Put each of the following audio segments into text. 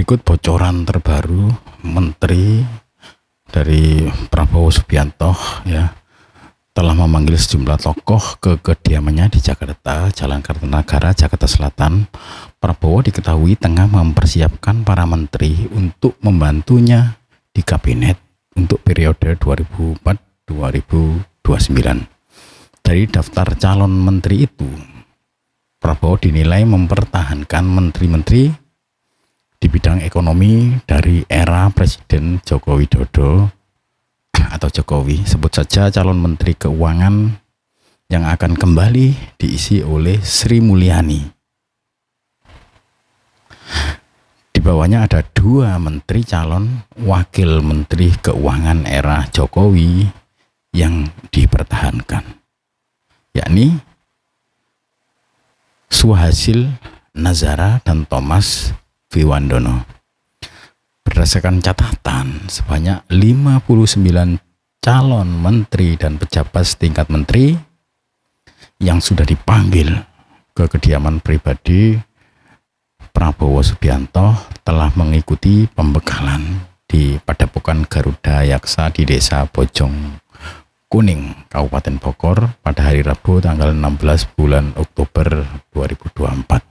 Berikut bocoran terbaru Menteri dari Prabowo Subianto ya telah memanggil sejumlah tokoh ke kediamannya di Jakarta, Jalan Kartanagara, Jakarta Selatan. Prabowo diketahui tengah mempersiapkan para menteri untuk membantunya di kabinet untuk periode 2004-2029. Dari daftar calon menteri itu, Prabowo dinilai mempertahankan menteri-menteri di bidang ekonomi dari era Presiden Joko Widodo atau Jokowi. Sebut saja calon menteri keuangan yang akan kembali diisi oleh Sri Mulyani. Di bawahnya ada 2 menteri calon wakil menteri keuangan era Jokowi yang dipertahankan, yakni Suhasil Nazara dan Thomas Viwandono. Berdasarkan catatan, sebanyak 59 calon menteri dan pejabat setingkat menteri yang sudah dipanggil ke kediaman pribadi Prabowo Subianto telah mengikuti pembekalan di Padepokan Garuda Yaksa di Desa Bojong Kuning, Kabupaten Bogor pada hari Rabu tanggal 16 bulan Oktober 2024.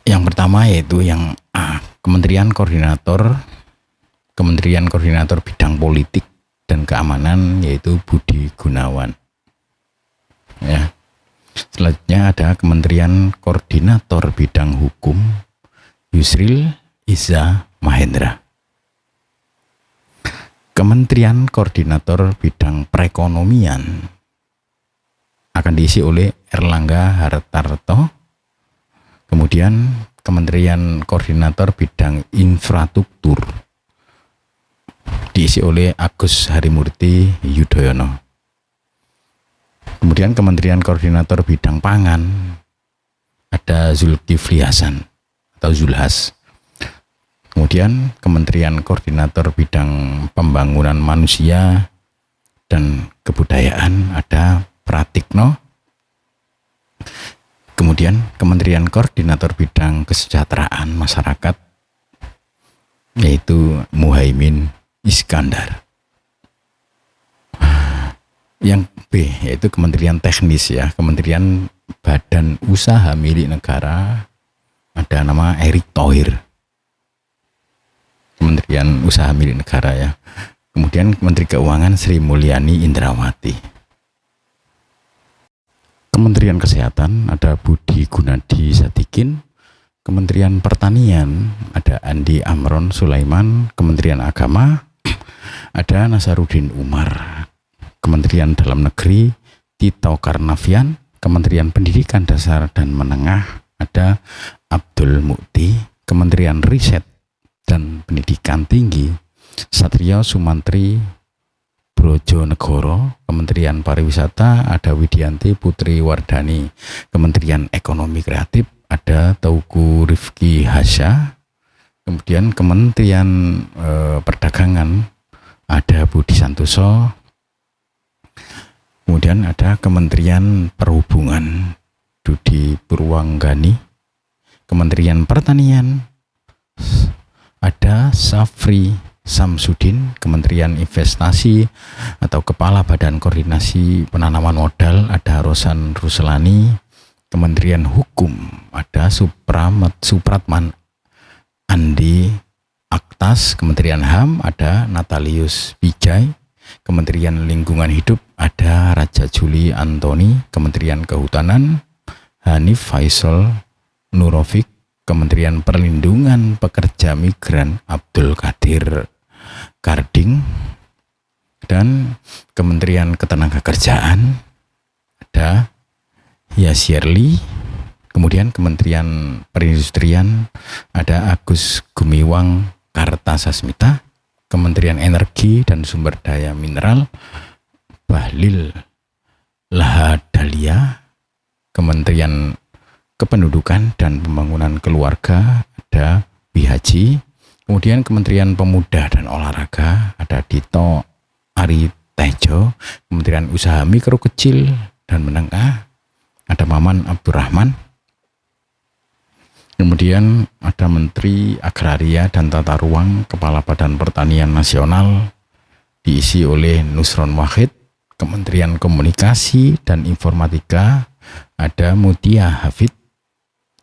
Yang pertama yaitu yang A, Kementerian Koordinator Bidang Politik dan Keamanan, yaitu Budi Gunawan. Ya. Selanjutnya ada Kementerian Koordinator Bidang Hukum, Yusril Iza Mahendra. Kementerian Koordinator Bidang Perekonomian akan diisi oleh Erlangga Hartarto. Kemudian Kementerian Koordinator Bidang Infrastruktur diisi oleh Agus Harimurti Yudhoyono. Kemudian Kementerian Koordinator Bidang Pangan ada Zulkifli Hasan atau Zulhas. Kemudian Kementerian Koordinator Bidang Pembangunan Manusia dan Kebudayaan ada Pratikno. Kemudian Kementerian Koordinator Bidang Kesejahteraan Masyarakat yaitu Muhaimin Iskandar. Yang B yaitu Kementerian Teknis ya, Kementerian Badan Usaha Milik Negara ada nama Erick Thohir. Kementerian Usaha Milik Negara ya. Kemudian Menteri Keuangan Sri Mulyani Indrawati. Kementerian Kesehatan ada Budi Gunadi Sadikin. Kementerian Pertanian ada Andi Amron Sulaiman. Kementerian Agama ada Nasaruddin Umar. Kementerian Dalam Negeri Tito Karnavian. Kementerian Pendidikan Dasar dan Menengah ada Abdul Mukti. Kementerian Riset dan Pendidikan Tinggi Satrio Sumantri Brojonegoro. Kementerian Pariwisata ada Widianti Putri Wardani. Kementerian Ekonomi Kreatif ada Teuku Rifki Hasya. Kemudian Kementerian Perdagangan ada Budi Santoso. Kemudian ada Kementerian Perhubungan Dudi Purwanggani. Kementerian Pertanian ada Safri Samsudin. Kementerian Investasi atau Kepala Badan Koordinasi Penanaman Modal ada Rosan Ruslani. Kementerian Hukum ada Supratman Andi Aktas. Kementerian HAM ada Natalius Wijay. Kementerian Lingkungan Hidup ada Raja Juli Antoni. Kementerian Kehutanan Hanif Faisal Nurovic. Kementerian Perlindungan Pekerja Migran Abdul Qadir Karding. Dan Kementerian Ketenagakerjaan ada Yasyerli. Kemudian Kementerian Perindustrian ada Agus Gumiwang Kartasasmita. Kementerian Energi dan Sumber Daya Mineral Bahlil Lahadalia. Kementerian Kependudukan dan Pembangunan Keluarga ada Wihaji. Kemudian Kementerian Pemuda dan Olahraga ada Dito Ari Tejo. Kementerian Usaha Mikro Kecil dan Menengah ada Maman Abdurrahman. Kemudian ada Menteri Agraria dan Tata Ruang, Kepala Badan Pertanian Nasional, diisi oleh Nusron Wahid. Kementerian Komunikasi dan Informatika ada Mutia Hafid.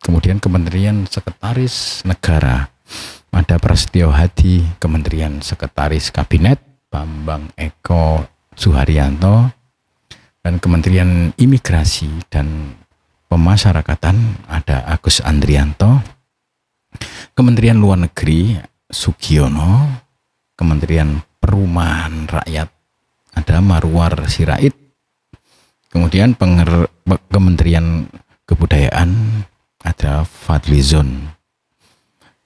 Kemudian Kementerian Sekretaris Negara ada Prasetyo Hadi. Kementerian Sekretaris Kabinet Bambang Eko Suharyanto. Dan Kementerian Imigrasi dan Pemasyarakatan ada Agus Andrianto. Kementerian Luar Negeri Sugiono. Kementerian Perumahan Rakyat ada Marwar Sirait. Kemudian Kementerian Kebudayaan ada Fadlizon.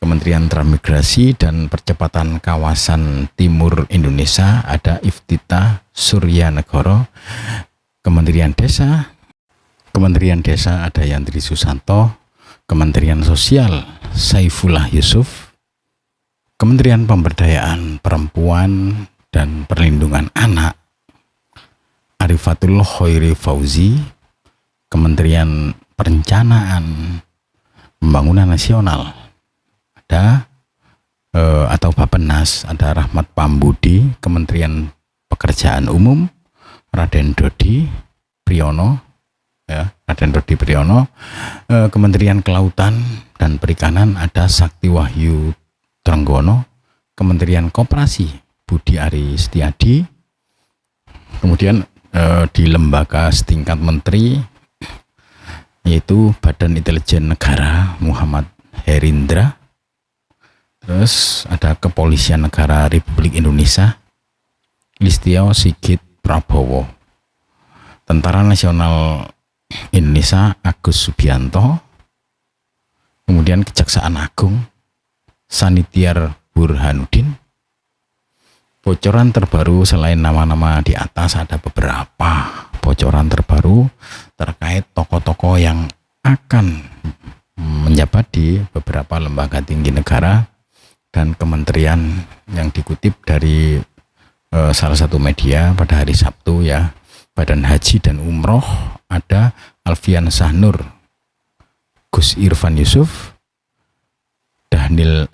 Kementerian Transmigrasi dan Percepatan Kawasan Timur Indonesia ada Iftitah Suryanegoro. Kementerian Desa ada Yandri Susanto. Kementerian Sosial Saifullah Yusuf. Kementerian Pemberdayaan Perempuan dan Perlindungan Anak Arifatul Khairi Fauzi. Kementerian Perencanaan Pembangunan Nasional ada atau Bappenas ada Rahmat Pambudi. Kementerian Pekerjaan Umum Raden Dodi Priyono, Raden Dodi Priyono. Kementerian Kelautan dan Perikanan ada Sakti Wahyu Trenggono. Kementerian Koperasi Budi Ari Setiadi. Kemudian di lembaga setingkat menteri yaitu Badan Intelijen Negara Muhammad Herindra. Terus ada Kepolisian Negara Republik Indonesia Listio Sigit Prabowo. Tentara Nasional Indonesia Agus Subianto. Kemudian Kejaksaan Agung Sanitiar Burhanuddin. Bocoran terbaru selain nama-nama di atas ada beberapa bocoran terbaru terkait tokoh-tokoh yang akan menjabat di beberapa lembaga tinggi negara dan kementerian yang dikutip dari salah satu media pada hari Sabtu ya. Badan Haji dan Umroh ada Alfian Sahnur, Gus Irfan Yusuf, Dhanil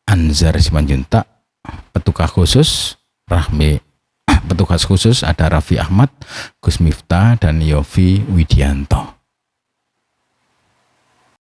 Anzar Simanjuntak. Petugas khusus ada Raffi Ahmad, Gus Miftah dan Yofi Widianto.